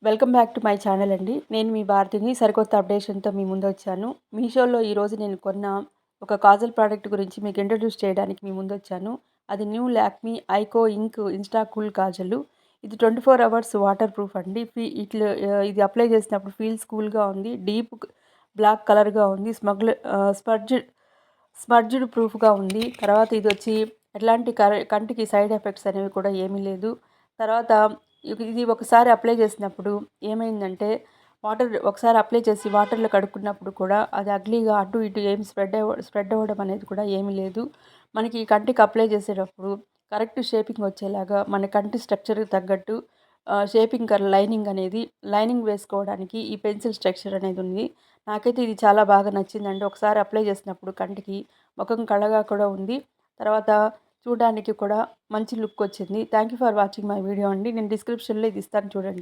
Welcome back to my channel అండి. నేను మీ భారతిని సరికొత్త అప్డేషన్‌తో మీ ముందొచ్చాను. మీషోలో ఈరోజు నేను కొన్న ఒక కాజల్ ప్రోడక్ట్ గురించి మీకు ఇంట్రడ్యూస్ చేయడానికి మీ ముందొచ్చాను. అది న్యూ లాక్మీ ఐకో ఇంక్ ఇన్‌స్టా కూల్ కాజలు. ఇది 24 అవర్స్ వాటర్ ప్రూఫ్ అండి. ఇది అప్లై చేసినప్పుడు ఫీల్స్ కూల్‌గా ఉంది. డీప్ బ్లాక్ కలర్‌గా ఉంది. స్మడ్జ్డ్ ప్రూఫ్‌గా ఉంది. తర్వాత ఇదొచ్చి ఎట్లాంటి కంటికి సైడ్ ఎఫెక్ట్స్ అనేవి కూడా ఏమీ లేదు. తర్వాత ఇది ఒకసారి అప్లై చేసినప్పుడు ఏమైందంటే ఒకసారి అప్లై చేసి వాటర్‌లో కడుక్కున్నప్పుడు కూడా అది అగ్లీగా అటు ఇటు ఏమి స్ప్రెడ్ అవ్వడం అనేది కూడా ఏమీ లేదు. మనకి ఈ కంటికి అప్లై చేసేటప్పుడు కరెక్ట్ షేపింగ్ వచ్చేలాగా మన కంటి స్ట్రక్చర్‌కి తగ్గట్టు లైనింగ్ వేసుకోవడానికి ఈ పెన్సిల్ స్ట్రక్చర్ అనేది ఉంది. నాకైతే ఇది చాలా బాగా నచ్చిందండి. ఒకసారి అప్లై చేసినప్పుడు కంటికి ముఖం కళగా కూడా ఉంది. తర్వాత చూడడానికి కూడా మంచి లుక్ వచ్చింది. Thank you for watching my video అండి. నేను డిస్క్రిప్షన్‌లో ఇది ఇస్తాను చూడండి.